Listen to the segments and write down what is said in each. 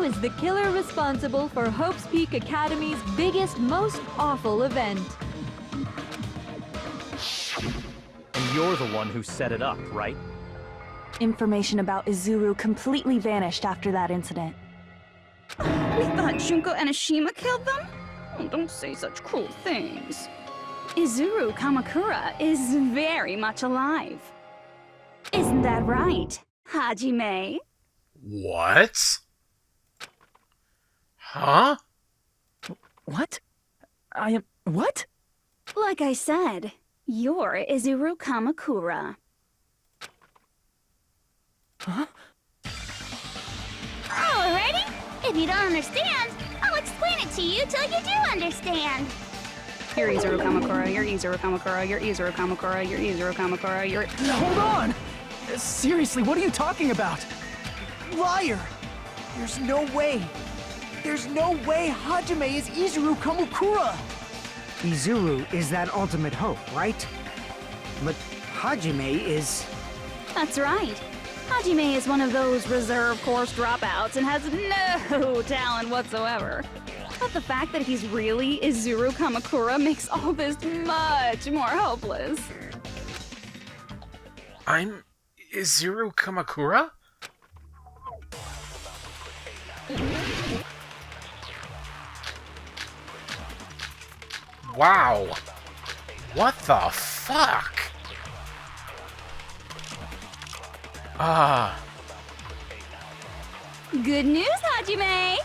is the killer responsible for Hope's Peak Academy's biggest, most awful event. And you're the one who set it up, right? Information about Izuru completely vanished after that incident. We thought Junko Enoshima killed them? Oh, don't say such cruel things. Izuru Kamakura is very much alive. Isn't that right, Hajime? What? Huh? What? I am... what? Like I said, you're Izuru Kamakura. Huh? Alrighty. If you don't understand, I'll explain it to you till you do understand. You're Izuru Kamakura, you're Izuru Kamakura, you're Izuru Kamakura, you're Izuru Kamakura, you're... Hold on! Seriously, what are you talking about? Liar! There's no way! There's no way Hajime is Izuru Kamakura! Izuru is that ultimate hope, right? But Hajime is... That's right. Hajime is one of those reserve course dropouts and has no talent whatsoever. But the fact that he's really Izuru Kamakura makes all this much more hopeless. I'm Izuru Kamakura? Wow. What the fuck? Good news, Hajime!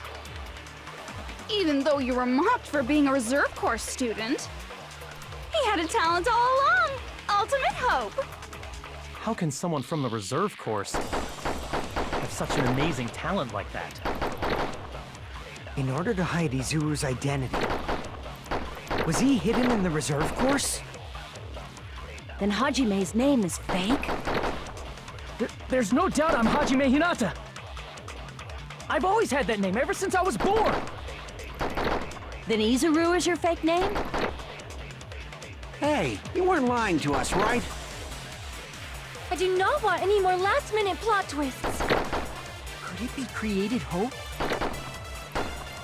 Even though you were mocked for being a reserve course student, he had a talent all along! Ultimate hope! How can someone from the reserve course have such an amazing talent like that? In order to hide Izuru's identity, was he hidden in the reserve course? Then Hajime's name is fake? There's no doubt I'm Hajime Hinata! I've always had that name ever since I was born! Then Izuru is your fake name? Hey, you weren't lying to us, right? I do not want any more last-minute plot twists. Could it be created hope?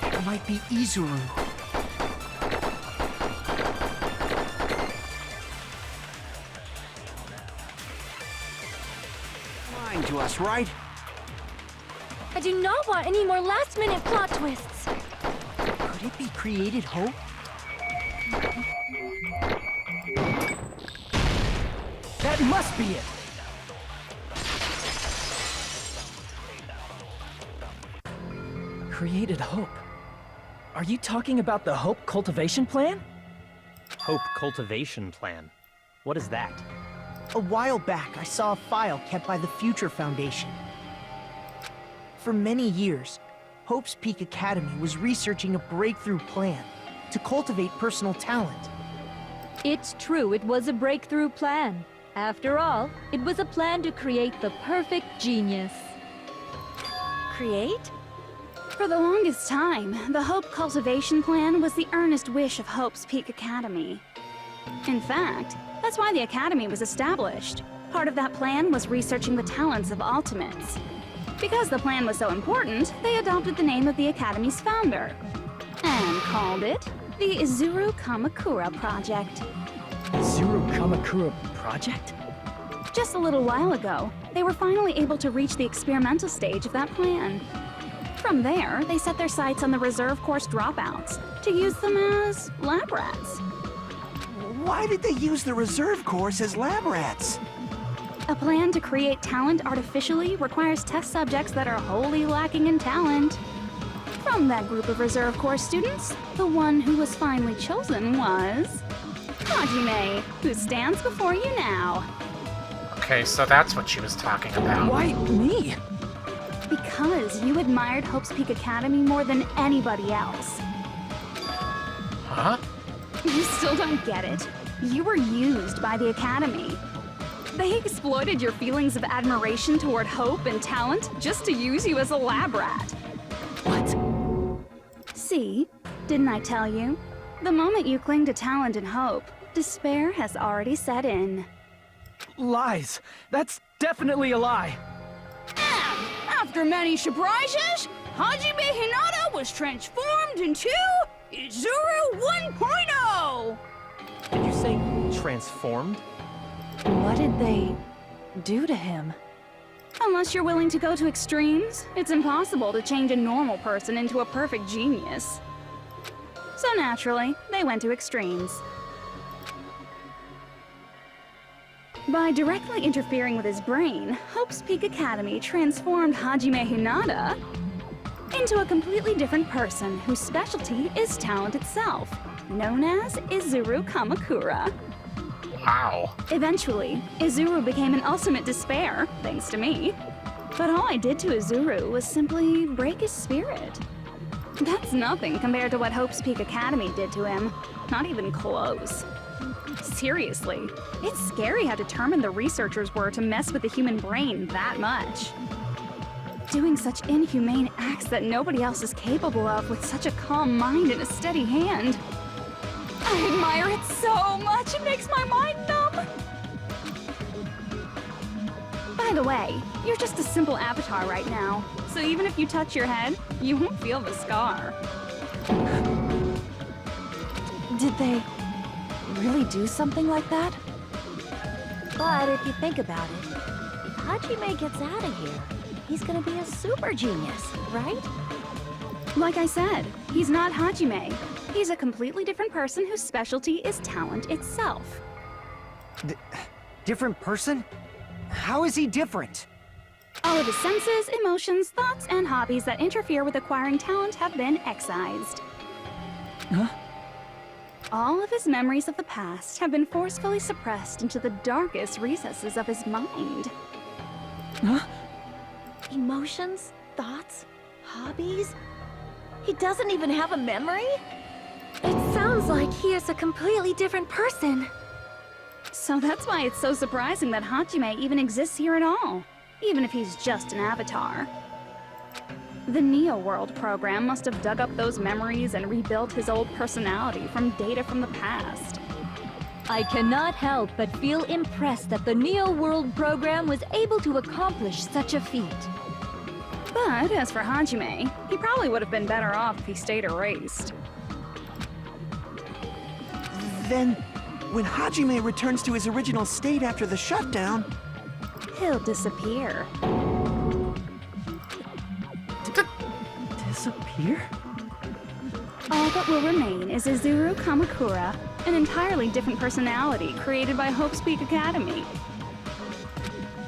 It might be Izuru. Lying to us, right? I do not want any more last-minute plot twists. Could it be created hope? That must be it! Created hope. Are you talking about the Hope Cultivation Plan? Hope Cultivation Plan? What is that? A while back, I saw a file kept by the Future Foundation. For many years, Hope's Peak Academy was researching a breakthrough plan to cultivate personal talent. It's true, it was a breakthrough plan. After all, it was a plan to create the perfect genius. Create? For the longest time, the Hope Cultivation Plan was the earnest wish of Hope's Peak Academy. In fact, that's why the Academy was established. Part of that plan was researching the talents of Ultimates. Because the plan was so important, they adopted the name of the Academy's founder and called it the Izuru Kamakura Project. Izuru Kamakura Project? Just a little while ago, they were finally able to reach the experimental stage of that plan. From there, they set their sights on the reserve course dropouts to use them as lab rats. Why did they use the reserve course as lab rats? A plan to create talent artificially requires test subjects that are wholly lacking in talent. From that group of reserve course students, the one who was finally chosen was Hajime, who stands before you now. Okay, so that's what she was talking about. Why me? Because you admired Hope's Peak Academy more than anybody else. Huh? You still don't get it. You were used by the Academy. They exploited your feelings of admiration toward hope and talent just to use you as a lab rat. What? See? Didn't I tell you? The moment you cling to talent and hope, despair has already set in. Lies. That's definitely a lie. After many surprises, Hajime Hinata was transformed into Izuru 1.0! Did you say transformed? What did they do to him? Unless you're willing to go to extremes, it's impossible to change a normal person into a perfect genius. So naturally, they went to extremes. By directly interfering with his brain, Hope's Peak Academy transformed Hajime Hinata into a completely different person whose specialty is talent itself, known as Izuru Kamakura. Wow. Eventually, Izuru became an ultimate despair, thanks to me. But all I did to Izuru was simply break his spirit. That's nothing compared to what Hope's Peak Academy did to him. Not even close. Seriously, it's scary how determined the researchers were to mess with the human brain that much. Doing such inhumane acts that nobody else is capable of with such a calm mind and a steady hand. I admire it so much, it makes my mind numb. By the way, you're just a simple avatar right now, so even if you touch your head, you won't feel the scar. Did they really do something like that? But if you think about it, if Hajime gets out of here, he's gonna be a super genius, right? Like I said, he's not Hajime. He's a completely different person whose specialty is talent itself. Different person? How is he different? All of his senses, emotions, thoughts, and hobbies that interfere with acquiring talent have been excised. Huh? All of his memories of the past have been forcefully suppressed into the darkest recesses of his mind. Huh? Emotions, thoughts, hobbies? He doesn't even have a memory? It sounds like he is a completely different person. So that's why it's so surprising that Hajime even exists here at all, even if he's just an avatar. The Neo World program must have dug up those memories and rebuilt his old personality from data from the past. I cannot help but feel impressed that the Neo World program was able to accomplish such a feat. But as for Hajime, he probably would have been better off if he stayed erased. Then, when Hajime returns to his original state after the shutdown, He'll disappear. Disappear? All that will remain is Izuru Kamakura, an entirely different personality created by Hope's Peak Academy.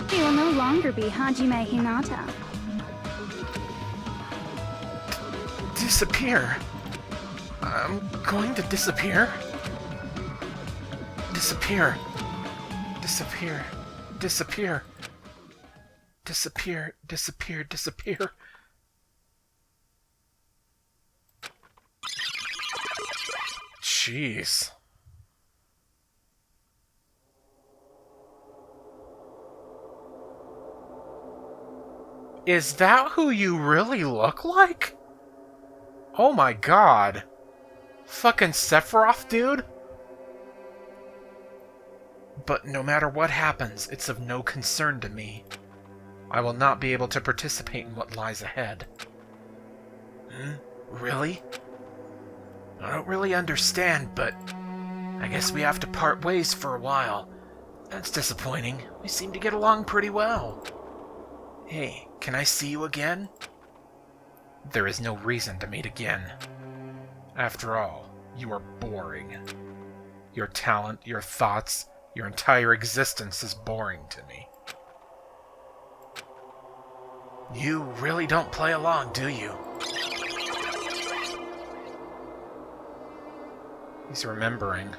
He will no longer be Hajime Hinata. Disappear? I'm going to disappear? Disappear. Disappear. Disappear. Disappear. Disappear. Disappear. Jeez. Is that who you really look like? Oh my god. Fucking Sephiroth, dude? But no matter what happens, it's of no concern to me. I will not be able to participate in what lies ahead. Really? I don't really understand, but I guess we have to part ways for a while. That's disappointing. We seem to get along pretty well. Hey, can I see you again? There is no reason to meet again. After all, you are boring. Your talent, your thoughts, your entire existence is boring to me. You really don't play along, do you? He's remembering.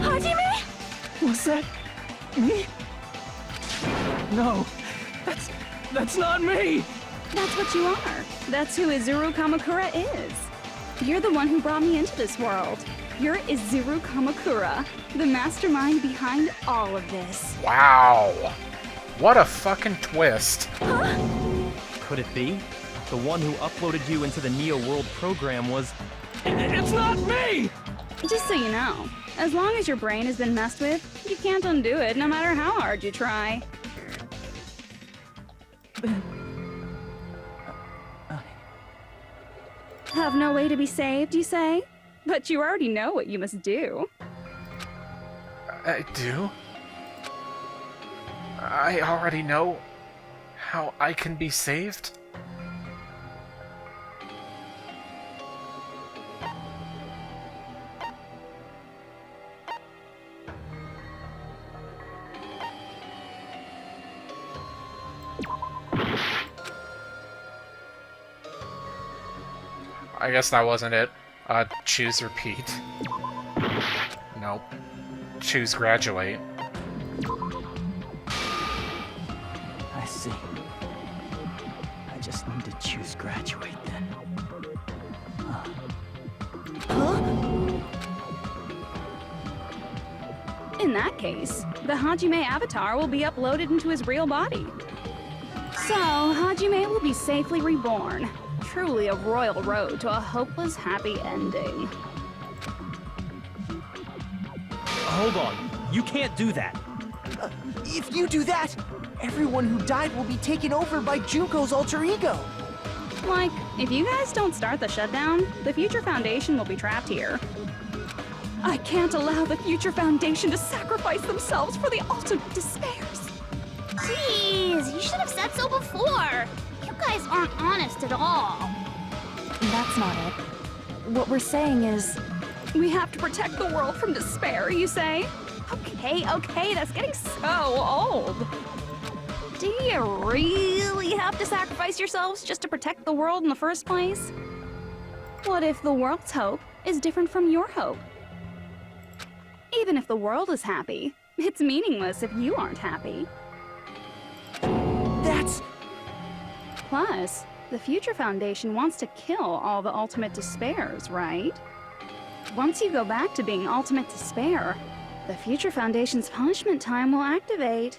Hajime? Was that me? No, that's not me! That's what you are. That's who Izuru Kamakura is. You're the one who brought me into this world. You're Izuru Kamakura, the mastermind behind all of this. Wow! What a fucking twist. Could it be? The one who uploaded you into the Neo World program was... It's not me! Just so you know, As long as your brain has been messed with, you can't undo it no matter how hard you try. Have no way to be saved, you say? But you already know what you must do. I do? I already know how I can be saved? I guess that wasn't it. Choose repeat. Nope. Choose graduate. I see. I just need to choose graduate then. In that case, the Hajime avatar will be uploaded into his real body. So, Hajime will be safely reborn. Truly a royal road to a hopeless, happy ending. Hold on. You can't do that. If you do that, everyone who died will be taken over by Junko's alter ego. Like, if you guys don't start the shutdown, the Future Foundation will be trapped here. I can't allow the Future Foundation to sacrifice themselves for the ultimate despairs. Jeez, you should have said so before. You guys aren't honest at all. That's not it. What we're saying is... We have to protect the world from despair, you say? Okay, that's getting so old. Do you really have to sacrifice yourselves just to protect the world in the first place? What if the world's hope is different from your hope? Even if the world is happy, it's meaningless if you aren't happy. That's... Plus, the Future Foundation wants to kill all the ultimate despairs, right? Once you go back to being ultimate despair, the Future Foundation's punishment time will activate.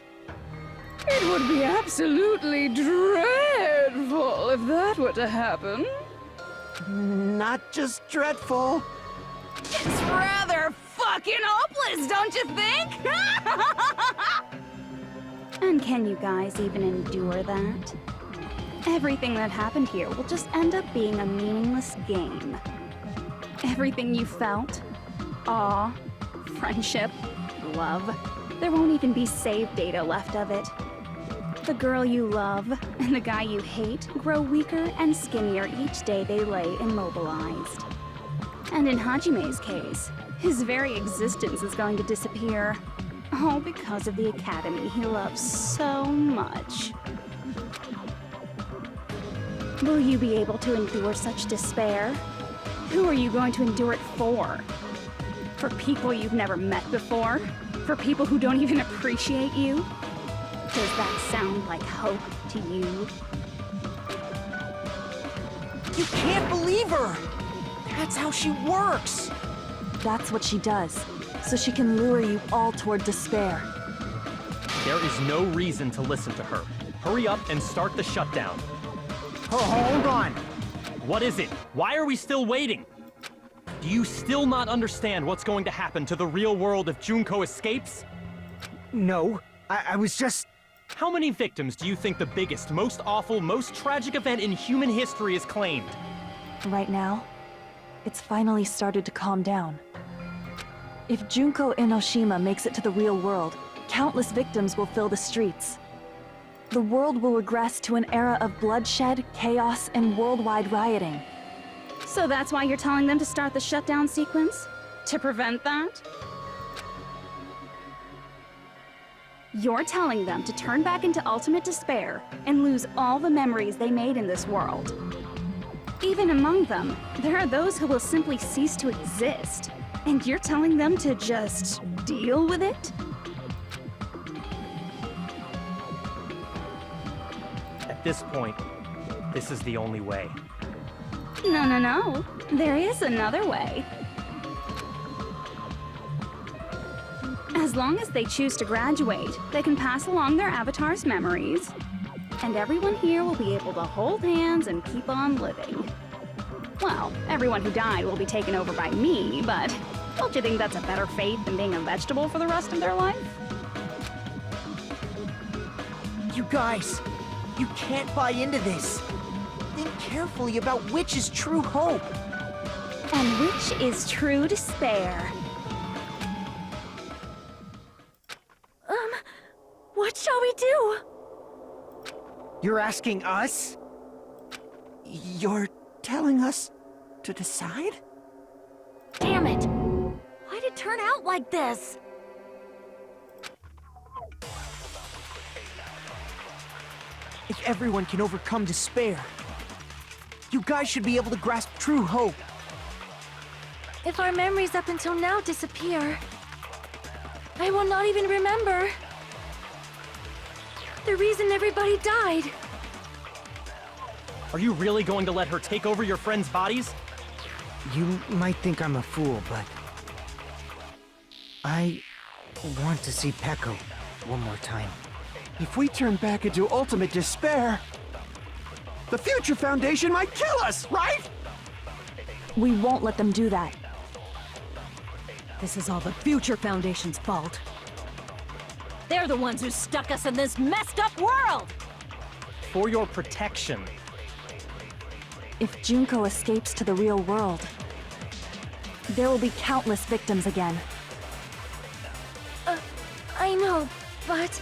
It would be absolutely dreadful if that were to happen. Not just dreadful. It's rather fucking hopeless, don't you think? And can you guys even endure that? Everything that happened here will just end up being a meaningless game. Everything you felt, awe, friendship, love, there won't even be save data left of it. The girl you love and the guy you hate grow weaker and skinnier each day they lay immobilized. And in Hajime's case, his very existence is going to disappear. All because of the academy he loves so much. Will you be able to endure such despair? Who are you going to endure it for? For people you've never met before? For people who don't even appreciate you? Does that sound like hope to you? You can't believe her! That's how she works! That's what she does, so she can lure you all toward despair. There is no reason to listen to her. Hurry up and start the shutdown. Oh, hold on! What is it? Why are we still waiting? Do you still not understand what's going to happen to the real world if Junko escapes? No, I was just... How many victims do you think the biggest, most awful, most tragic event in human history has claimed? Right now, it's finally started to calm down. If Junko Enoshima makes it to the real world, countless victims will fill the streets. The world will regress to an era of bloodshed, chaos, and worldwide rioting. So that's why you're telling them to start the shutdown sequence? To prevent that? You're telling them to turn back into ultimate despair and lose all the memories they made in this world. Even among them, there are those who will simply cease to exist. And you're telling them to just deal with it? At this point, this is the only way. No. There is another way. As long as they choose to graduate, they can pass along their avatar's memories. And everyone here will be able to hold hands and keep on living. Well, everyone who died will be taken over by me, but Don't you think that's a better fate than being a vegetable for the rest of their life? You guys, you can't buy into this. Think carefully about which is true hope. And which is true despair. What shall we do? You're asking us? You're telling us to decide? Damn it! Why'd it turn out like this? If everyone can overcome despair, you guys should be able to grasp true hope. If our memories up until now disappear, I will not even remember the reason everybody died. Are you really going to let her take over your friends' bodies? You might think I'm a fool, but I want to see Peko one more time. If we turn back into ultimate despair, the Future Foundation might kill us, right? We won't let them do that. This is all the Future Foundation's fault. They're the ones who stuck us in this messed up world! For your protection. If Junko escapes to the real world, there will be countless victims again. I know, but...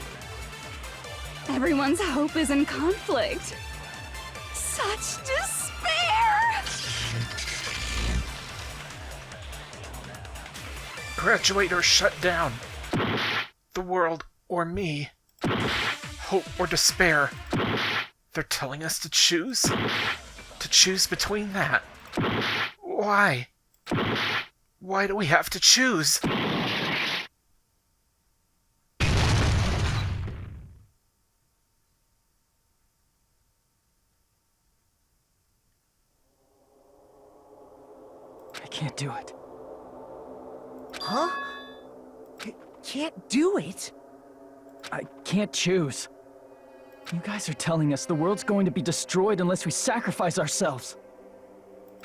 Everyone's hope is in conflict. Such despair! Graduate or shut down. The world or me. Hope or despair. They're telling us to choose? To choose between that. Why? Why do we have to choose? I can't do it. Huh? Can't do it? I can't choose. You guys are telling us the world's going to be destroyed unless we sacrifice ourselves.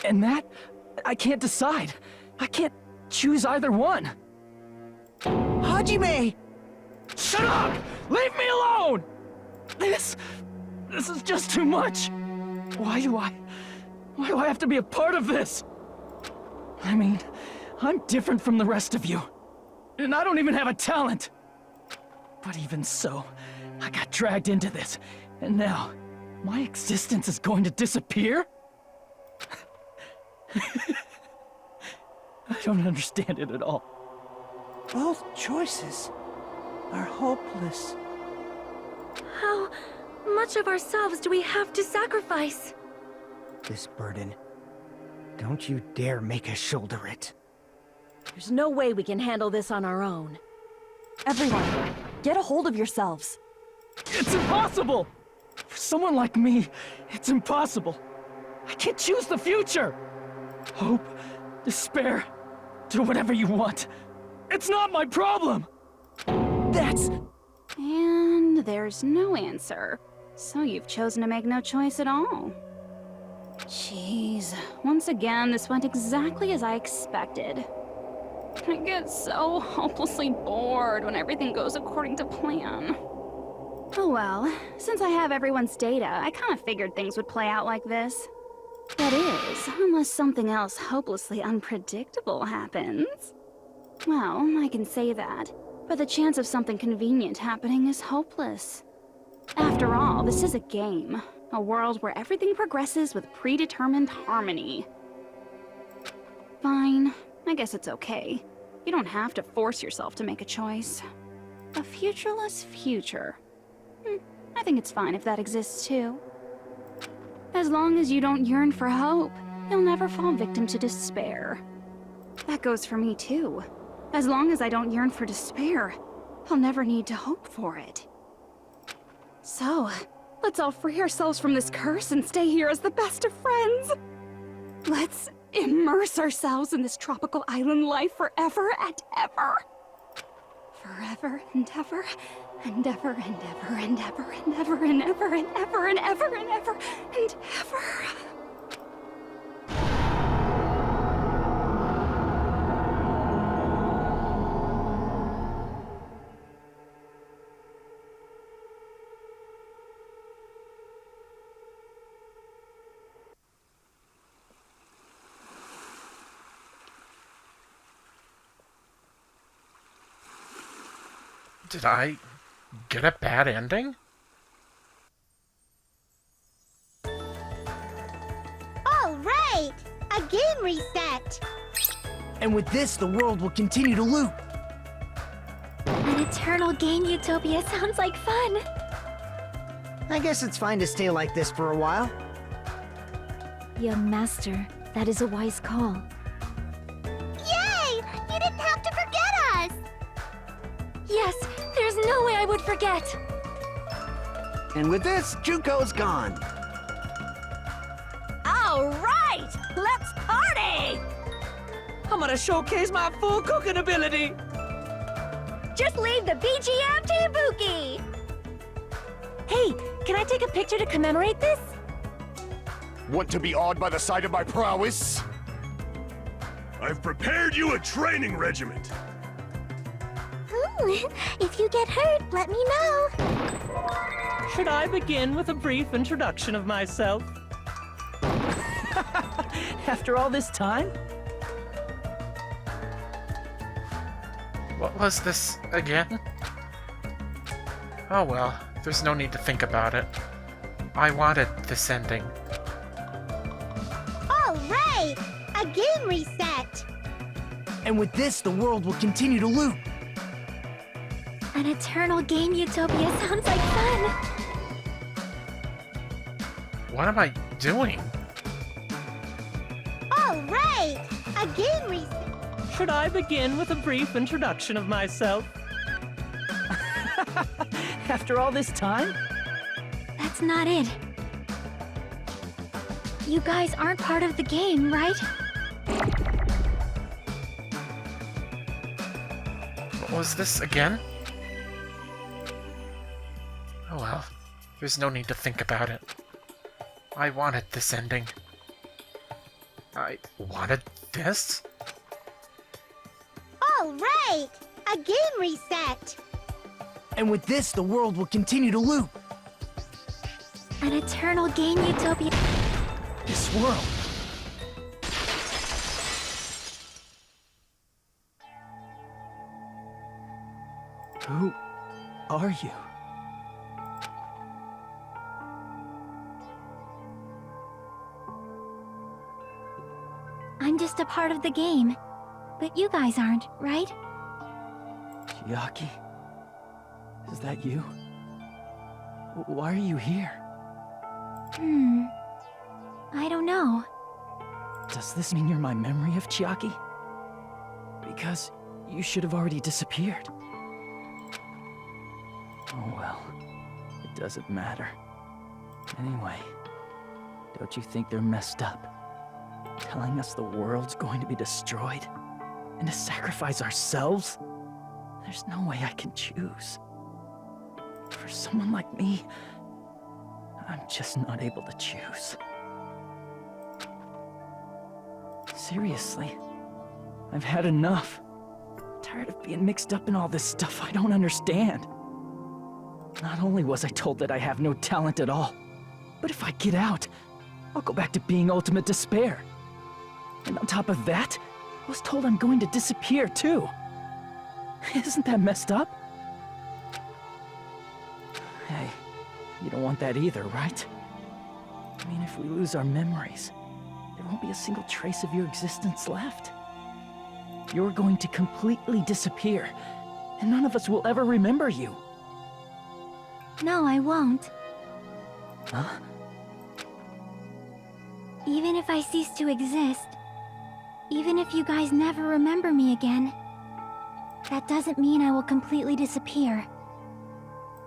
And that, I can't decide. I can't choose either one. Hajime! Shut up! Leave me alone! This is just too much. Why do I have to be a part of this? I mean, I'm different from the rest of you. And I don't even have a talent. But even so, I got dragged into this. And now, my existence is going to disappear? I don't understand it at all. Both choices are hopeless. how much of ourselves do we have to sacrifice? This burden, don't you dare make us shoulder it. There's no way we can handle this on our own. Everyone, get a hold of yourselves. It's impossible! For someone like me, it's impossible. I can't choose the future! Hope, despair, do whatever you want. It's not my problem! That's... And there's no answer. So you've chosen to make no choice at all. Jeez, once again, this went exactly as I expected. I get so hopelessly bored when everything goes according to plan. Oh well, since I have everyone's data, I kind of figured things would play out like this. That is, unless something else hopelessly unpredictable happens. Well, I can say that, but the chance of something convenient happening is hopeless. After all, this is a game. A world where everything progresses with predetermined harmony. Fine, I guess it's okay. You don't have to force yourself to make a choice. A futureless future. I think it's fine if that exists too. As long as you don't yearn for hope, you'll never fall victim to despair. That goes for me too. As long as I don't yearn for despair, I'll never need to hope for it. So, let's all free ourselves from this curse and stay here as the best of friends. Let's immerse ourselves in this tropical island life forever and ever. Forever and ever, and ever and ever and ever and ever and ever and ever and ever and ever and ever. Did I get a bad ending? All right! A game reset! And with this, the world will continue to loop. An eternal game utopia sounds like fun. I guess it's fine to stay like this for a while. Young master, that is a wise call. Yay! You didn't have to forget us! Yes, there's no way I would forget. And with this, Junko's gone. All right, let's party! I'm gonna showcase my full cooking ability! Just leave the BGM to Ibuki! Hey, can I take a picture to commemorate this? Want to be awed by the sight of my prowess? I've prepared you a training regiment. If you get hurt, let me know. Should I begin with a brief introduction of myself? After all this time? What was this again? Oh well, there's no need to think about it. I wanted this ending. All right! A game reset! And with this, the world will continue to loop. An eternal game utopia sounds like fun. What am I doing? All right! A game reset! Should I begin with a brief introduction of myself? After all this time? That's not it. You guys aren't part of the game, right? What was this again? Oh well, there's no need to think about it. I wanted this ending. I wanted this? All right! A game reset! And with this, the world will continue to loop. An eternal game utopia. This world. Who are you? I'm just a part of the game. But you guys aren't, right? Chiaki? Is that you? Why are you here? I don't know. Does this mean you're my memory of Chiaki? Because you should have already disappeared. Oh well, it doesn't matter. Anyway, don't you think they're messed up? Telling us the world's going to be destroyed? And to sacrifice ourselves? There's no way I can choose. For someone like me, I'm just not able to choose. Seriously, I've had enough. Tired of being mixed up in all this stuff I don't understand. Not only was I told that I have no talent at all, but if I get out, I'll go back to being ultimate despair. And on top of that, I was told I'm going to disappear too. Isn't that messed up? Hey, you don't want that either, right? I mean, if we lose our memories, there won't be a single trace of your existence left. You're going to completely disappear, and none of us will ever remember you. No, I won't. Huh? Even if I cease to exist, even if you guys never remember me again, that doesn't mean I will completely disappear.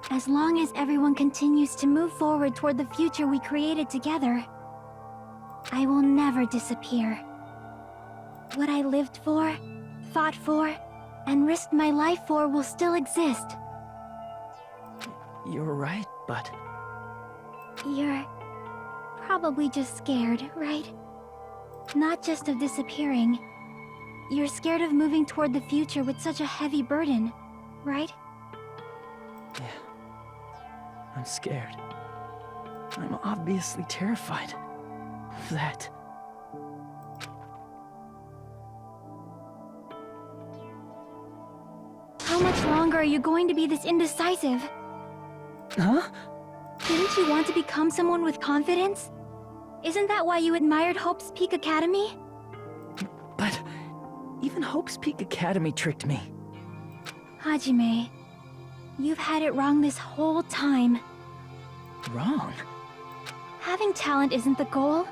As long as everyone continues to move forward toward the future we created together, I will never disappear. What I lived for, fought for, and risked my life for will still exist. You're right, but... You're probably just scared, right? Not just of disappearing. You're scared of moving toward the future with such a heavy burden, right? Yeah. I'm scared. I'm obviously terrified of that. How much longer longer are you going to be this indecisive. Huh? Didn't you want to become someone with confidence? Isn't that why you admired Hope's Peak Academy? But even Hope's Peak Academy tricked me. Hajime, you've had it wrong this whole time. Wrong? Having talent isn't the goal.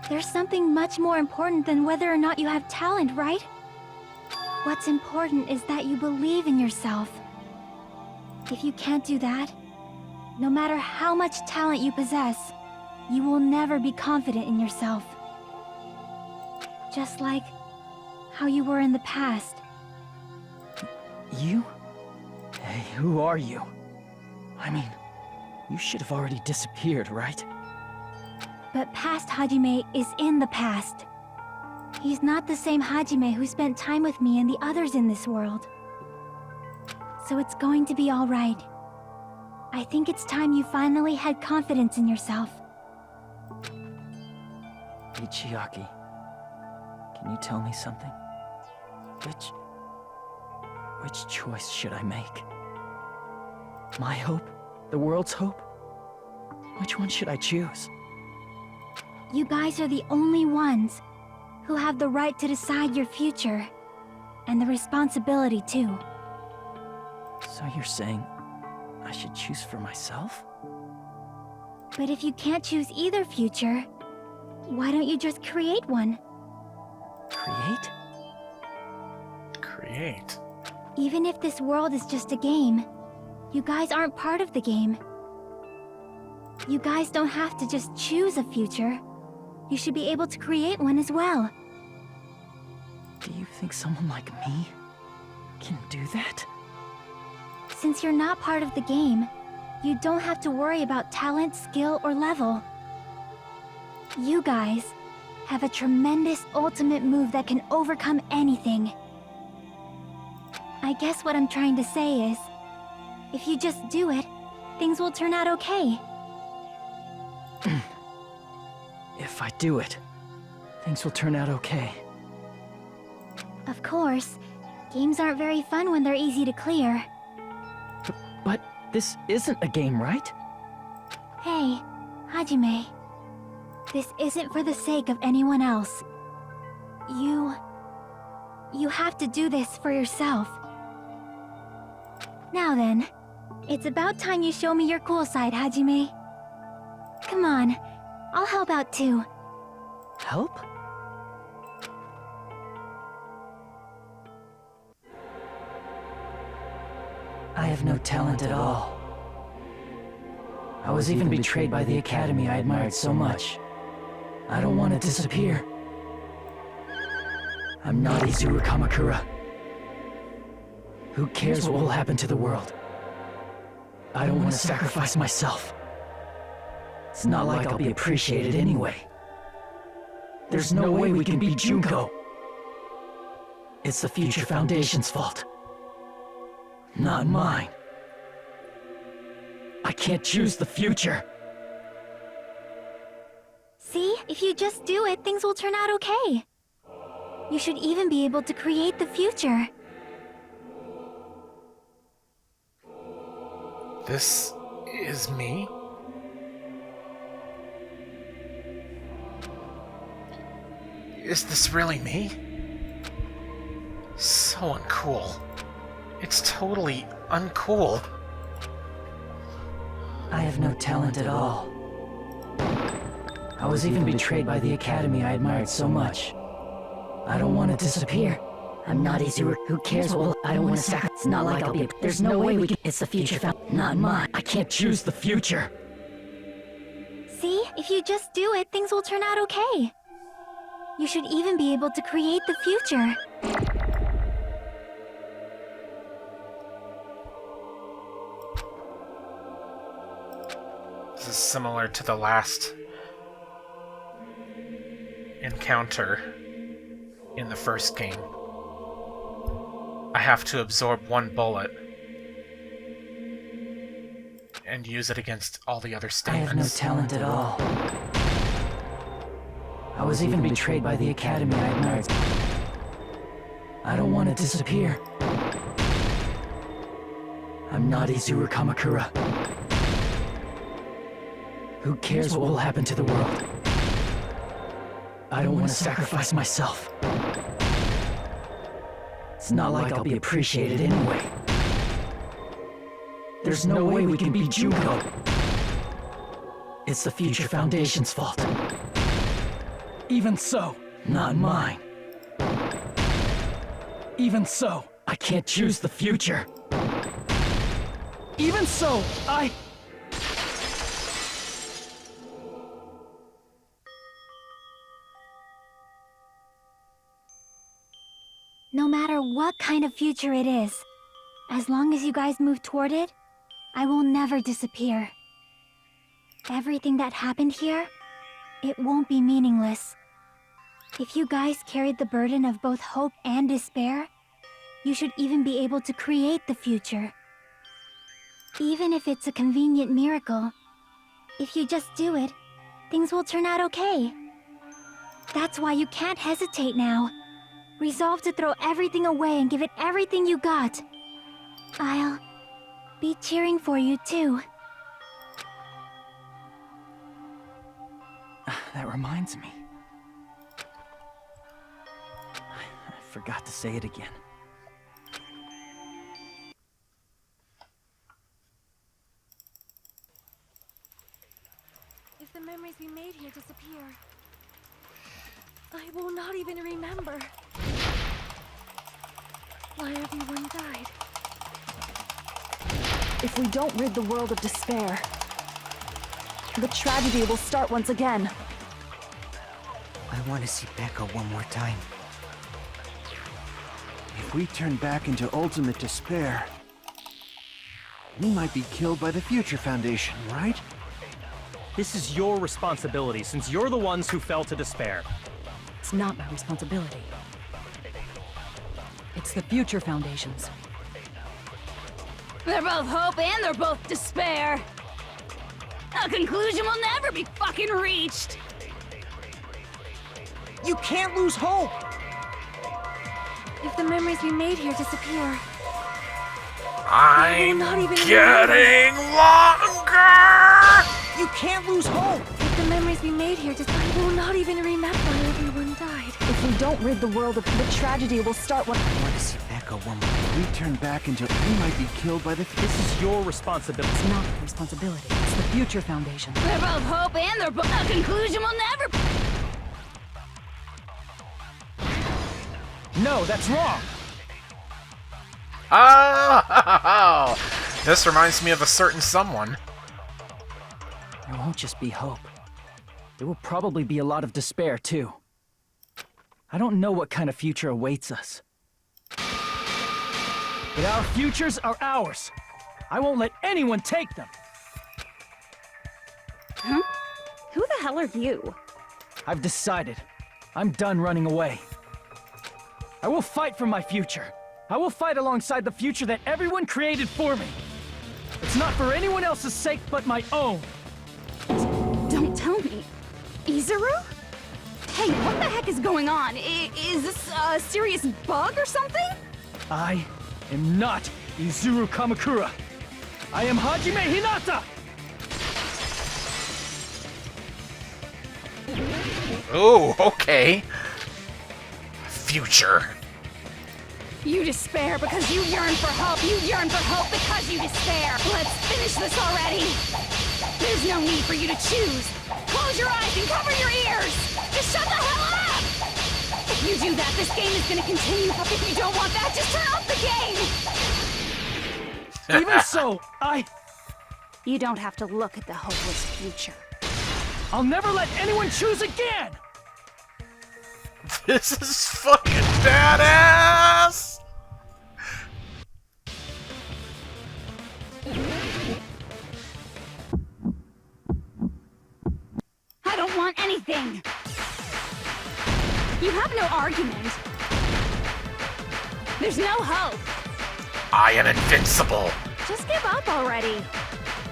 There's something much more important than whether or not you have talent, right? What's important is that you believe in yourself. If you can't do that, no matter how much talent you possess, you will never be confident in yourself. Just like how you were in the past. You? Hey, who are you? I mean, you should have already disappeared, right? But past Hajime is in the past. He's not the same Hajime who spent time with me and the others in this world. So it's going to be all right. I think it's time you finally had confidence in yourself. Ichiaki, can you tell me something? Which choice should I make? My hope? The world's hope? Which one should I choose? You guys are the only ones who have the right to decide your future. And the responsibility, too. So you're saying I should choose for myself? But if you can't choose either future, why don't you just create one? Create? Create? Even if this world is just a game, you guys aren't part of the game. You guys don't have to just choose a future. You should be able to create one as well. Do you think someone like me can do that? Since you're not part of the game, you don't have to worry about talent, skill, or level. You guys have a tremendous ultimate move that can overcome anything. I guess what I'm trying to say is, if you just do it, things will turn out okay. If I do it, things will turn out okay. Of course, games aren't very fun when they're easy to clear. But this isn't a game, right? Hey, Hajime. This isn't for the sake of anyone else. You have to do this for yourself. Now then, it's about time you show me your cool side, Hajime. Come on, I'll help out too. Help? I have no talent at all. I was even betrayed by the academy I admired so much. I don't want to disappear. I'm not Izuru Kamakura. Who cares what will happen to the world? I don't want to sacrifice myself. It's not like I'll be appreciated anyway. There's no way we can beat Junko. It's the Future Foundation's fault. Not mine. I can't choose the future. See, if you just do it, things will turn out okay. You should even be able to create the future. This is me? Is this really me? So uncool. It's totally uncool. I have no talent at all. I was even betrayed by the academy I admired so much. I don't want to disappear. I'm not Izuru. Who cares? Well, I don't want to sacrifice. It's not like I'll be. There's no way we can. It's the future found. Not mine. I can't choose the future. See, if you just do it, things will turn out okay. You should even be able to create the future. This is similar to the last encounter in the first game. I have to absorb one bullet and use it against all the other statements. I have no talent at all. I was even betrayed by the academy I admired. I don't want to disappear. I'm not Izuru Kamakura. Who cares what will happen to the world? I don't want to sacrifice myself. It's not like I'll be appreciated anyway. There's no way we can beat Junko. It's the Future Foundation's fault. Even so, not mine. Even so, I can't choose the future. Even so, No matter what kind of future it is, as long as you guys move toward it, I will never disappear. Everything that happened here, it won't be meaningless. If you guys carried the burden of both hope and despair, you should even be able to create the future. Even if it's a convenient miracle, if you just do it, things will turn out okay. That's why you can't hesitate now. Resolve to throw everything away and give it everything you got. I'll be cheering for you too. That reminds me. I forgot to say it again. If the memories we made here disappear, I will not even remember why everyone died. If we don't rid the world of despair, the tragedy will start once again. I want to see Becca one more time. If we turn back into ultimate despair, we might be killed by the Future Foundation, right? This is your responsibility, since you're the ones who fell to despair. It's not my responsibility. It's the Future Foundation's. They're both hope and they're both despair. A conclusion will never be fucking reached. You can't lose hope! If the memories we made here disappear, I'm not even getting longer! You can't lose hope! if the memories we made here I will not even remember why everyone died. If we don't rid the world of the tragedy will start when I want to see Becca one more. If we turn back into we might be killed by the This is your responsibility. It's not my responsibility. It's the Future Foundation. They're both hope and they're both a conclusion will never. No, that's wrong! Oh! This reminds me of a certain someone. There won't just be hope. There will probably be a lot of despair, too. I don't know what kind of future awaits us. But our futures are ours. I won't let anyone take them. Huh? Who the hell are you? I've decided. I'm done running away. I will fight for my future. I will fight alongside the future that everyone created for me. It's not for anyone else's sake but my own. Don't tell me. Izuru? Hey, what the heck is going on? Is this a serious bug or something? I am not Izuru Kamakura. I am Hajime Hinata! Oh, okay. Future. You despair because you yearn for hope. You yearn for hope because you despair. Let's finish this already. There's no need for you to choose. Close your eyes and cover your ears. Just shut the hell up! If you do that, this game is gonna continue. If you don't want that, just turn off the game! Even so, You don't have to look at the hopeless future. I'll never let anyone choose again! This is fucking badass! I don't want anything! You have no argument. There's no hope. I am invincible. Just give up already.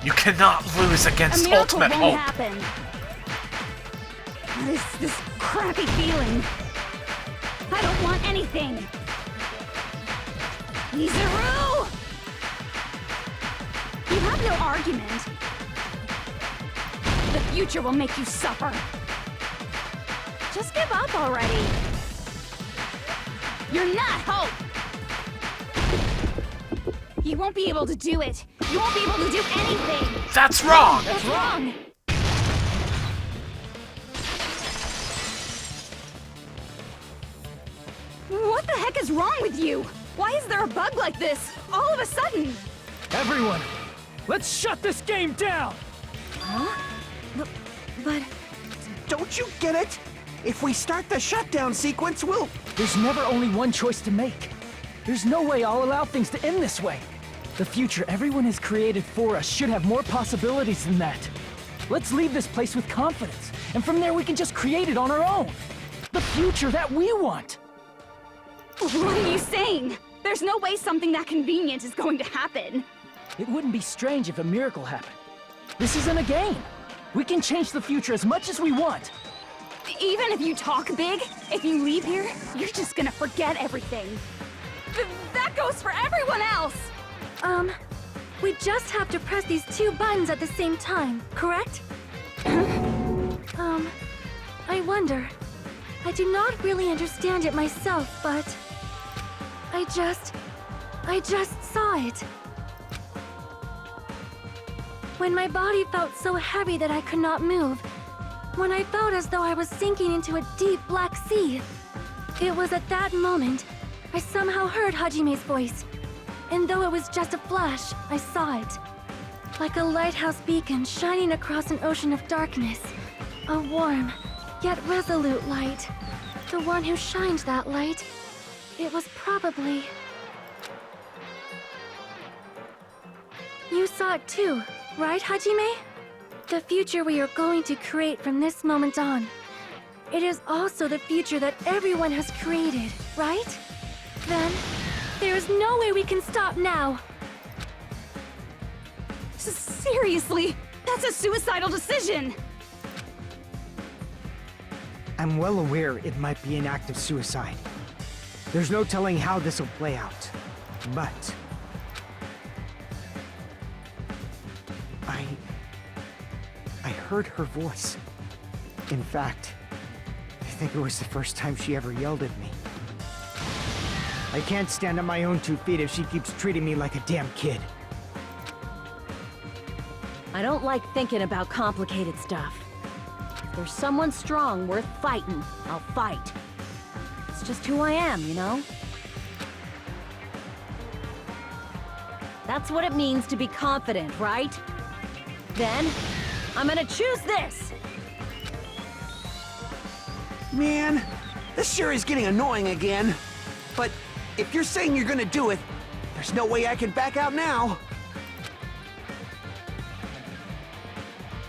You cannot lose A against miracle ultimate won't hope. happen. This crappy feeling. I don't want anything. Izuru! You have no argument. The future will make you suffer. Just give up already. You're not Hope! You won't be able to do it. You won't be able to do anything. That's wrong! That's wrong! What the heck is wrong with you? Why is there a bug like this, all of a sudden? Everyone, let's shut this game down! Huh? But... Don't you get it? If we start the shutdown sequence, we'll... There's never only one choice to make. There's no way I'll allow things to end this way. The future everyone has created for us should have more possibilities than that. Let's leave this place with confidence, and from there we can just create it on our own. The future that we want. What are you saying? There's no way something that convenient is going to happen. It wouldn't be strange if a miracle happened. This isn't a game. We can change the future as much as we want. Even if you talk big, if you leave here, you're just gonna forget everything. That goes for everyone else! We just have to press these two buttons at the same time, correct? I wonder. I do not really understand it myself, but... I just saw it. When my body felt so heavy that I could not move, when I felt as though I was sinking into a deep black sea, it was at that moment I somehow heard Hajime's voice. And though it was just a flash, I saw it. Like a lighthouse beacon shining across an ocean of darkness. A warm, yet resolute light. The one who shined that light, it was probably... You saw it too, right, Hajime? The future we are going to create from this moment on. It is also the future that everyone has created, right? Then, there is no way we can stop now. Seriously, that's a suicidal decision! I'm well aware it might be an act of suicide. There's no telling how this will play out. But... I heard her voice. In fact, I think it was the first time she ever yelled at me. I can't stand on my own 2 feet if she keeps treating me like a damn kid. I don't like thinking about complicated stuff. If there's someone strong worth fighting, I'll fight. It's just who I am, you know? That's what it means to be confident, right? Then, I'm gonna choose this! Man, this sure is getting annoying again. But if you're saying you're gonna do it, there's no way I can back out now.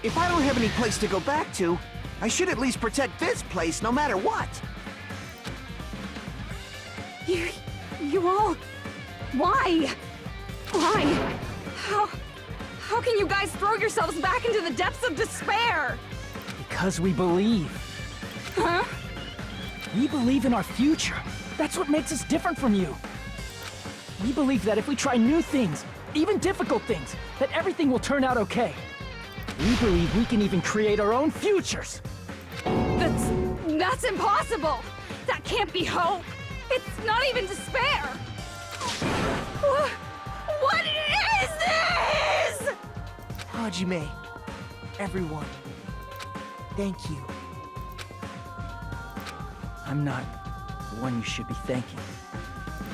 If I don't have any place to go back to, I should at least protect this place no matter what. You all... Why? Why? How can you guys throw yourselves back into the depths of despair? Because we believe. Huh? We believe in our future. That's what makes us different from you. We believe that if we try new things, even difficult things, that everything will turn out okay. We believe we can even create our own futures. That's impossible! That can't be hope! It's not even despair! What is this?! Hajime, everyone, thank you. I'm not the one you should be thanking.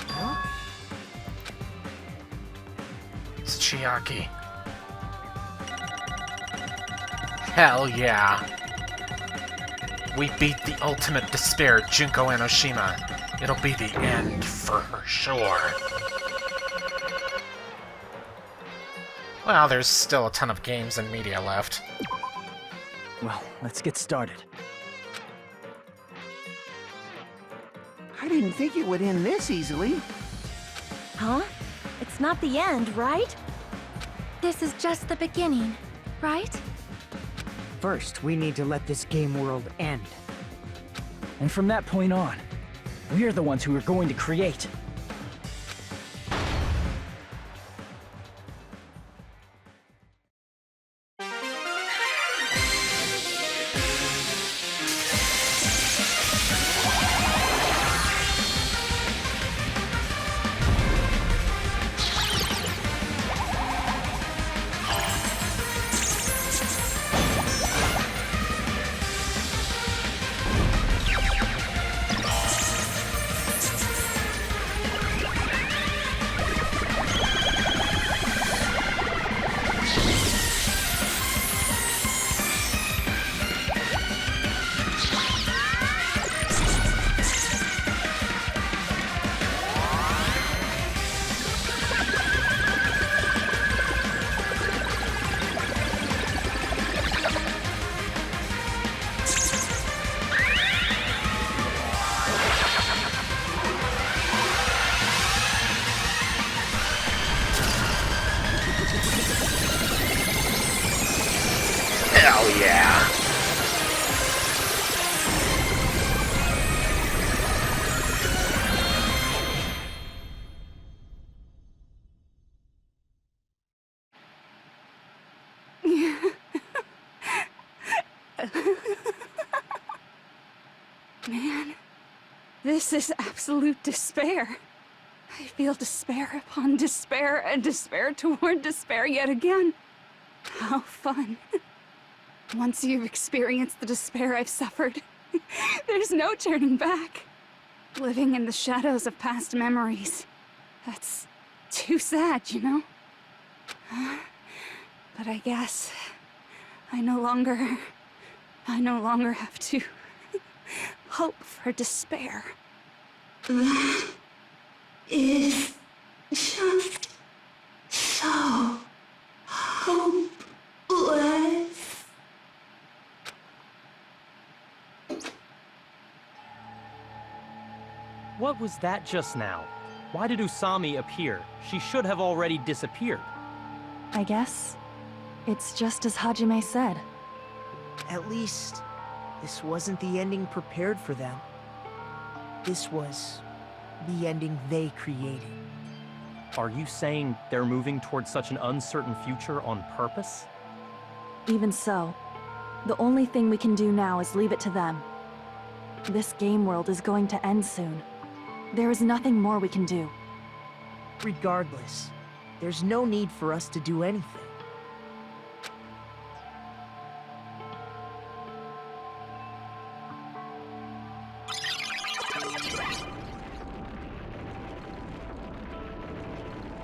Huh? It's Chiaki. Hell yeah. We beat the ultimate despair, Junko Enoshima. It'll be the end for sure. Well, there's still a ton of games and media left. Well, let's get started. I didn't think it would end this easily. Huh? It's not the end, right? This is just the beginning, right? First, we need to let this game world end. And from that point on, we're the ones who are going to create. Hell yeah. Man, this is absolute despair. I feel despair upon despair and despair toward despair yet again. How fun. Once you've experienced the despair I've suffered, there's no turning back. Living in the shadows of past memories. That's too sad, you know? But I guess I no longer have to hope for despair. That is just so hopeless. What was that just now? Why did Usami appear? She should have already disappeared. I guess it's just as Hajime said. At least, this wasn't the ending prepared for them. This was the ending they created. Are you saying they're moving towards such an uncertain future on purpose? Even so, the only thing we can do now is leave it to them. This game world is going to end soon. There is nothing more we can do. Regardless, there's no need for us to do anything.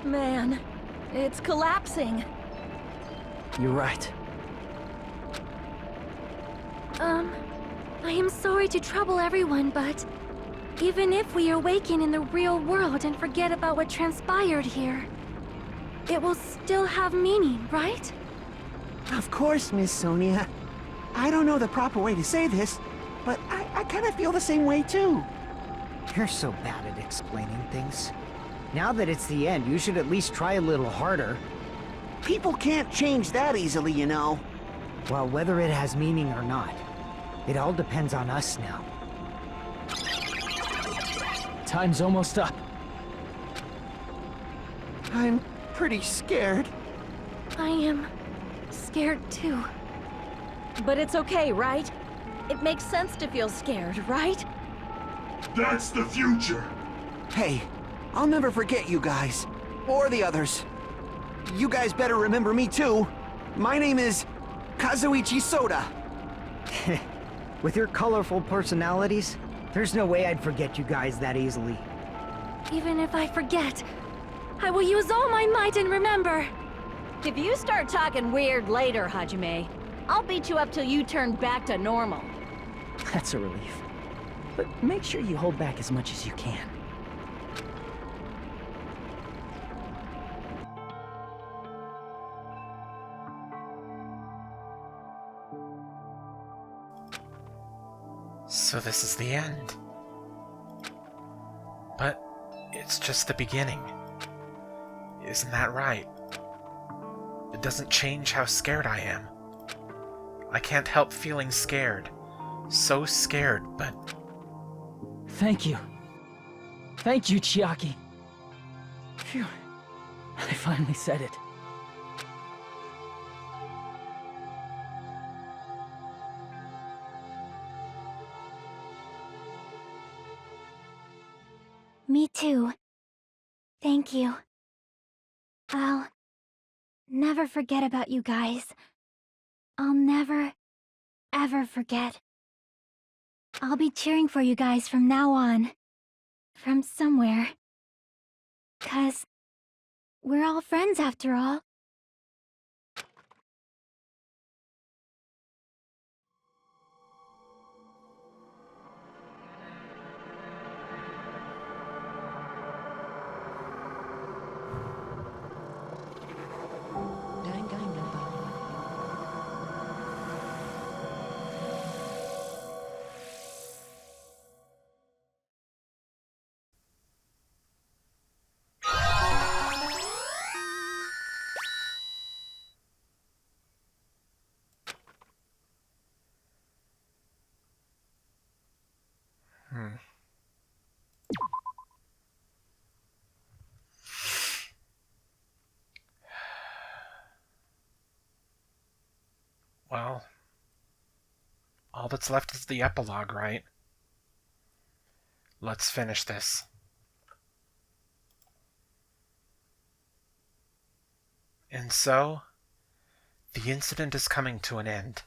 Man, it's collapsing. You're right. I am sorry to trouble everyone, but even if we awaken in the real world and forget about what transpired here, it will still have meaning, right? Of course, Miss Sonia. I don't know the proper way to say this, but I kind of feel the same way too. You're so bad at explaining things. Now that it's the end, you should at least try a little harder. People can't change that easily, you know. Well, whether it has meaning or not, it all depends on us now. Time's almost up. I'm pretty scared. I am scared too. But it's okay, right? It makes sense to feel scared, right? That's the future. Hey, I'll never forget you guys. Or the others. You guys better remember me too. My name is Kazuichi Soda. With your colorful personalities, there's no way I'd forget you guys that easily. Even if I forget, I will use all my might and remember. If you start talking weird later, Hajime, I'll beat you up till you turn back to normal. That's a relief. But make sure you hold back as much as you can. So this is the end. But it's just the beginning. Isn't that right? It doesn't change how scared I am. I can't help feeling scared. So scared, but... Thank you. Thank you, Chiaki. Phew. I finally said it. Me too. Thank you. I'll never forget about you guys. I'll never, ever forget. I'll be cheering for you guys from now on. From somewhere. 'Cause we're all friends after all. Well, all that's left is the epilogue, right? Let's finish this. And so, the incident is coming to an end.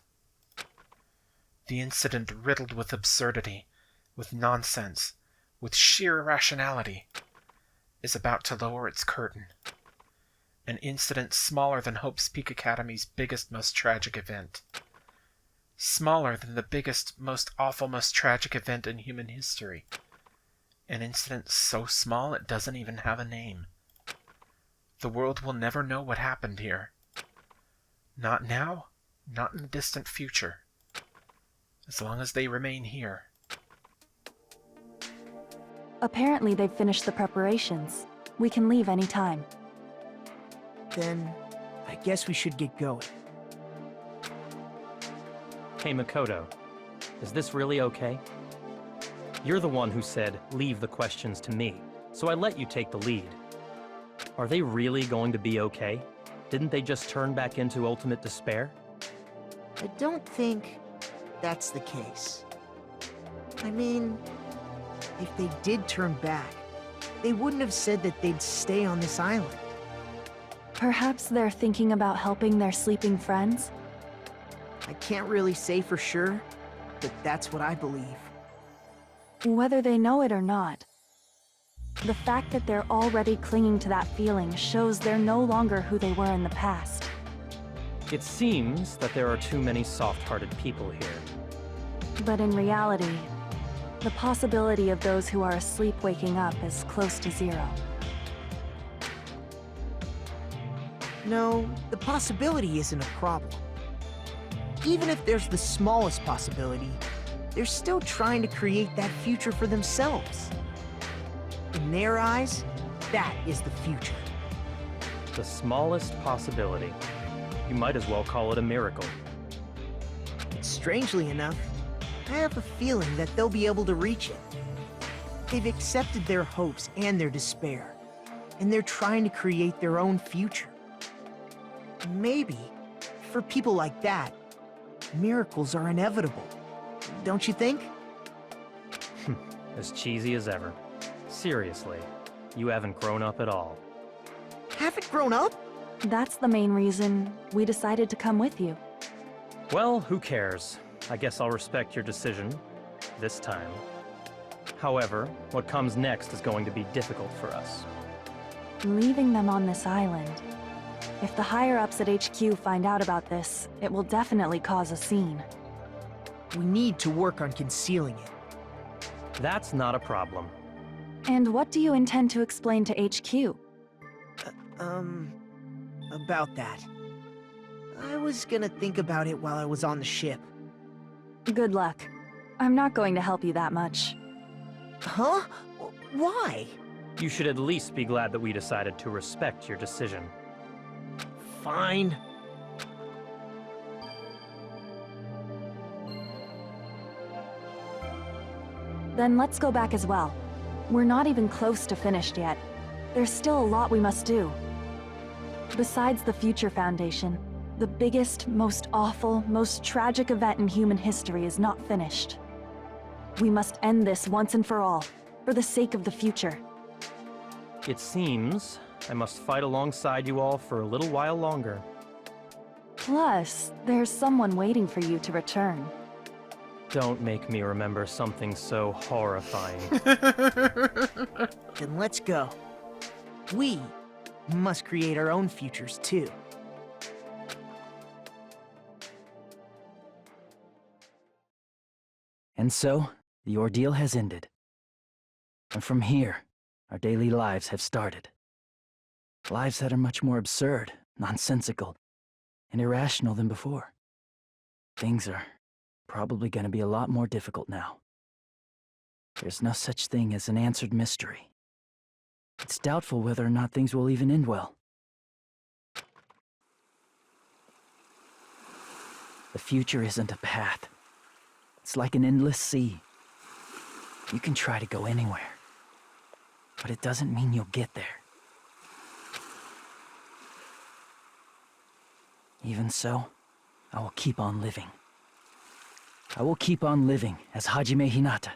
The incident riddled with absurdity, with nonsense, with sheer irrationality, is about to lower its curtain. An incident smaller than Hope's Peak Academy's biggest, most tragic event. Smaller than the biggest, most awful, most tragic event in human history. An incident so small it doesn't even have a name. The world will never know what happened here. Not now, not in the distant future. As long as they remain here. Apparently they've finished the preparations. We can leave any time. Then, I guess we should get going. Hey, Makoto. Is this really okay? You're the one who said, leave the questions to me, so I let you take the lead. Are they really going to be okay? Didn't they just turn back into ultimate despair? I don't think that's the case. I mean, if they did turn back, they wouldn't have said that they'd stay on this island. Perhaps they're thinking about helping their sleeping friends? I can't really say for sure, but that's what I believe. Whether they know it or not, the fact that they're already clinging to that feeling shows they're no longer who they were in the past. It seems that there are too many soft-hearted people here. But in reality, the possibility of those who are asleep waking up is close to zero. No, the possibility isn't a problem. Even if there's the smallest possibility, they're still trying to create that future for themselves. In their eyes, that is the future. The smallest possibility. You might as well call it a miracle. Strangely enough, I have a feeling that they'll be able to reach it. They've accepted their hopes and their despair, and they're trying to create their own future. Maybe, for people like that, miracles are inevitable. Don't you think? As cheesy as ever. Seriously, you haven't grown up at all. Haven't grown up? That's the main reason we decided to come with you. Well, who cares? I guess I'll respect your decision. This time. However, what comes next is going to be difficult for us. Leaving them on this island. If the higher-ups at HQ find out about this, it will definitely cause a scene. We need to work on concealing it. That's not a problem. And what do you intend to explain to HQ? About that. I was gonna think about it while I was on the ship. Good luck. I'm not going to help you that much. Huh? Why? You should at least be glad that we decided to respect your decision. Fine. Then let's go back as well. We're not even close to finished yet. There's still a lot we must do. Besides the Future Foundation, the biggest, most awful, most tragic event in human history is not finished. We must end this once and for all, for the sake of the future. It seems I must fight alongside you all for a little while longer. Plus, there's someone waiting for you to return. Don't make me remember something so horrifying. Then let's go. We must create our own futures, too. And so, the ordeal has ended. And from here, our daily lives have started. Lives that are much more absurd, nonsensical, and irrational than before. Things are probably going to be a lot more difficult now. There's no such thing as an answered mystery. It's doubtful whether or not things will even end well. The future isn't a path. It's like an endless sea. You can try to go anywhere, but it doesn't mean you'll get there. Even so, I will keep on living. I will keep on living as Hajime Hinata.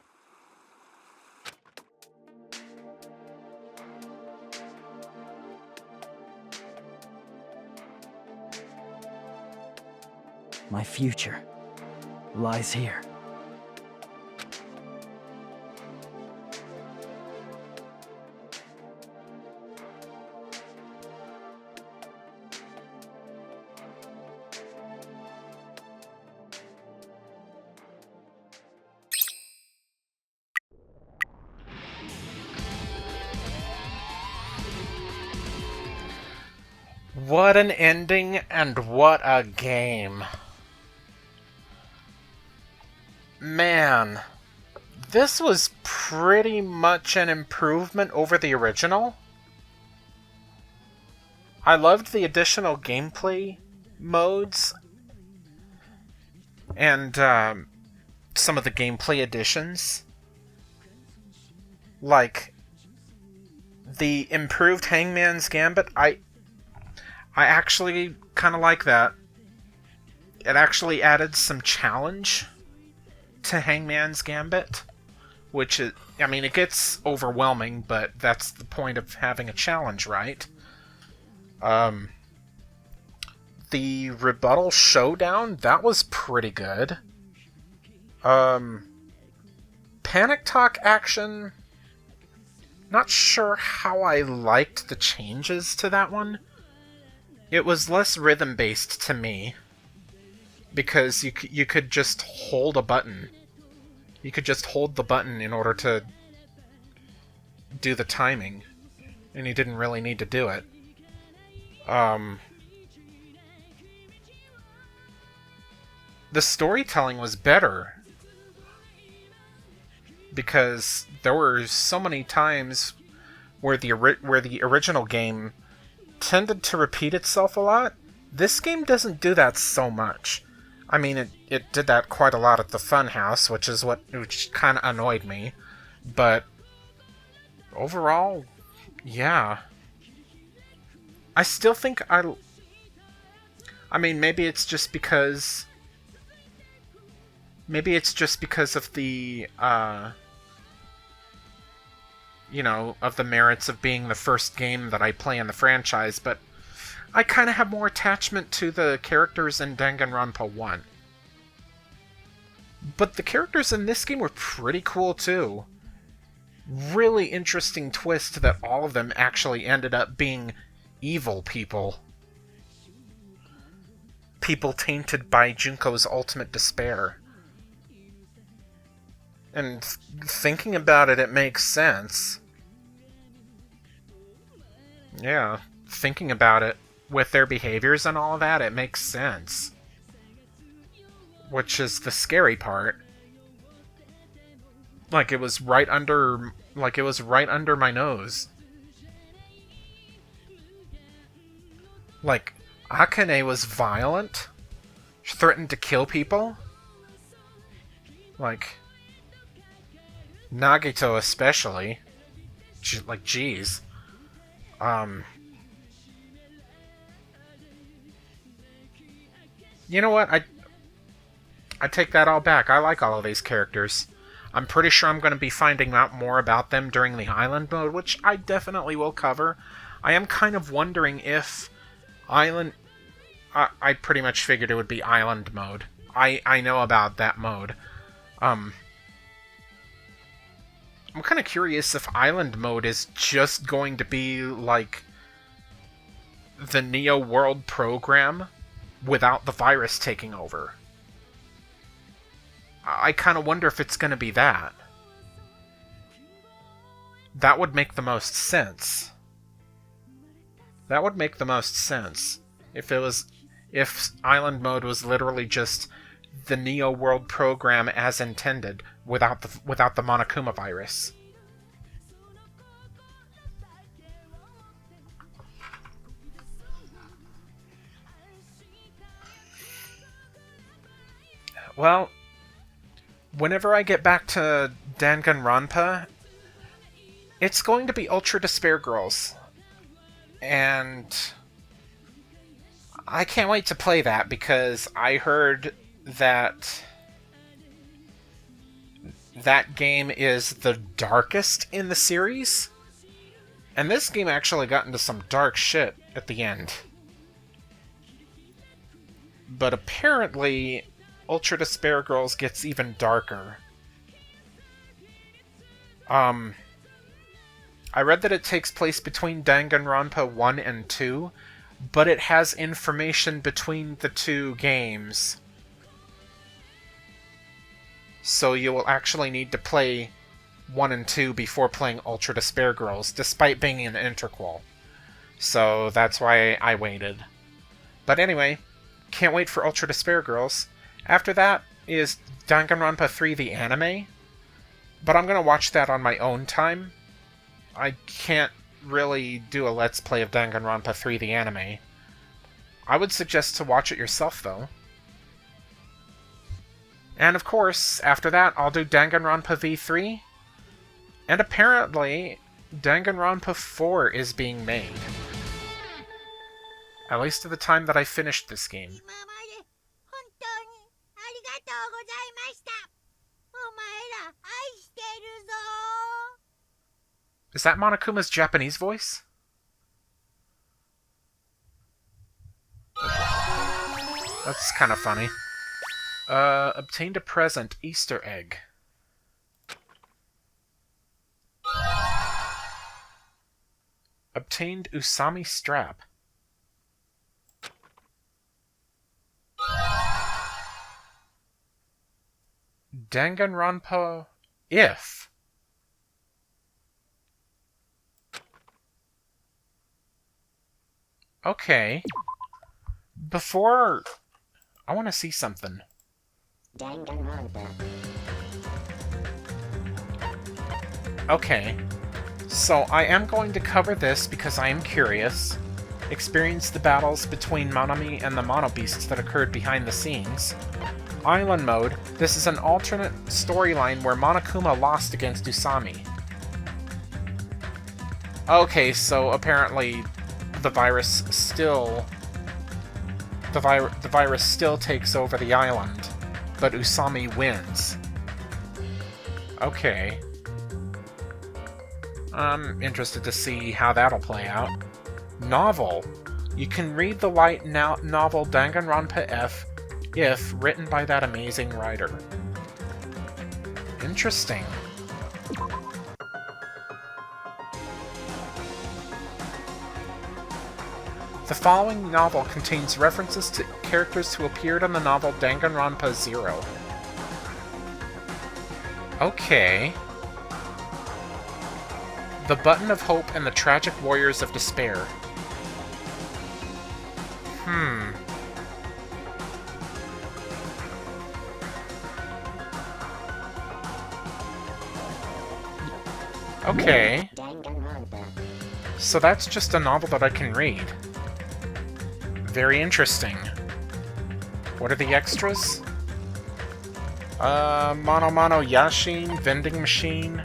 My future lies here. What an ending and what a game. Man, this was pretty much an improvement over the original. I loved the additional gameplay modes and some of the gameplay additions. Like the improved Hangman's Gambit, I actually kind of like that. It actually added some challenge to Hangman's Gambit, which is, I mean, it gets overwhelming, but that's the point of having a challenge, right? The rebuttal showdown, that was pretty good. Panic Talk action, not sure how I liked the changes to that one. It was less rhythm-based to me, because you could just hold a button. You could just hold the button in order to do the timing, and you didn't really need to do it. The storytelling was better, because there were so many times where the original game tended to repeat itself a lot. This game doesn't do that so much. I mean, it did that quite a lot at the Funhouse, which kind of annoyed me. But overall, yeah. I still think I mean, maybe it's just because of the of the merits of being the first game that I play in the franchise, but I kind of have more attachment to the characters in Danganronpa 1. But the characters in this game were pretty cool too. Really interesting twist that all of them actually ended up being evil people. People tainted by Junko's ultimate despair. And thinking about it, it makes sense. Yeah, thinking about it, with their behaviors and all of that, it makes sense. Which is the scary part. Like it was right under my nose. Like, Akane was violent. She threatened to kill people. Like, Nagito especially. Like, jeez. You know what? I take that all back. I like all of these characters. I'm pretty sure I'm going to be finding out more about them during the Island mode, which I definitely will cover. I am kind of wondering if Island... I pretty much figured it would be Island mode. I know about that mode. I'm kind of curious if Island mode is just going to be like the Neo World program without the virus taking over. I kind of wonder if it's going to be that. That would make the most sense. That would make the most sense if Island mode was literally just the Neo World program as intended without the Monokuma virus. Well, whenever I get back to Danganronpa, it's going to be Ultra Despair Girls. And I can't wait to play that because I heard that that game is the darkest in the series. And this game actually got into some dark shit at the end. But apparently, Ultra Despair Girls gets even darker. I read that it takes place between Danganronpa 1 and 2, but it has information between the two games. So you will actually need to play 1 and 2 before playing Ultra Despair Girls, despite being an interquel. So that's why I waited. But anyway, can't wait for Ultra Despair Girls. After that is Danganronpa 3 the anime, but I'm going to watch that on my own time. I can't really do a Let's Play of Danganronpa 3 the anime. I would suggest to watch it yourself, though. And of course, after that, I'll do Danganronpa V3. And apparently, Danganronpa 4 is being made. At least at the time that I finished this game. Is that Monokuma's Japanese voice? That's kind of funny. Obtained a present, Easter egg. Obtained Usami strap. Danganronpa if. Okay. Before... I want to see something. Okay. So I am going to cover this because I am curious. Experience the battles between Manami and the Mono Beasts that occurred behind the scenes. Island mode. This is an alternate storyline where Monokuma lost against Usami. Okay, so apparently the virus still... The virus still takes over the island, but Usami wins. Okay. I'm interested to see how that'll play out. Novel. You can read the light novel Danganronpa F, if written by that amazing writer. Interesting. The following novel contains references to characters who appeared in the novel Danganronpa 0. Okay. The Button of Hope and the Tragic Warriors of Despair. Okay. So that's just a novel that I can read. Very interesting. What are the extras? Mono Mono Yashin, vending machine,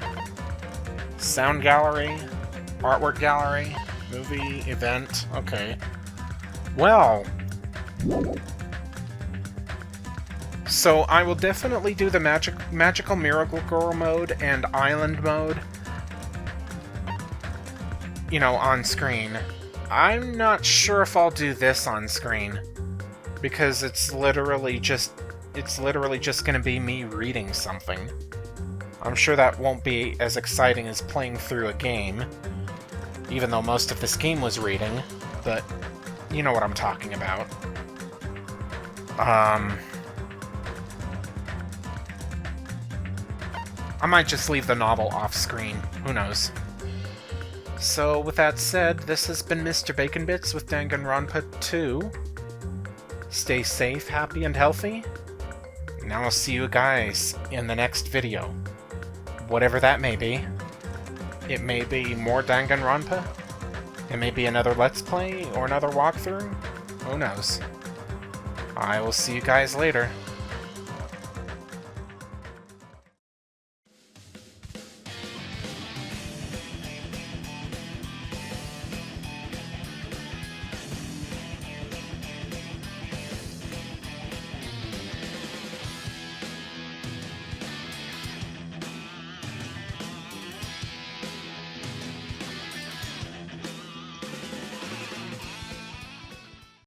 sound gallery, artwork gallery, movie, event. Okay. Well. So I will definitely do the Magical Miracle Girl mode and Island mode, you know, on screen. I'm not sure if I'll do this on screen, because it's literally just gonna be me reading something. I'm sure that won't be as exciting as playing through a game, even though most of this game was reading, but you know what I'm talking about. I might just leave the novel off screen, who knows. So, with that said, this has been Mr. Bacon Bits with Danganronpa 2. Stay safe, happy, and healthy. And I'll see you guys in the next video. Whatever that may be. It may be more Danganronpa. It may be another Let's Play or another walkthrough. Who knows? I will see you guys later.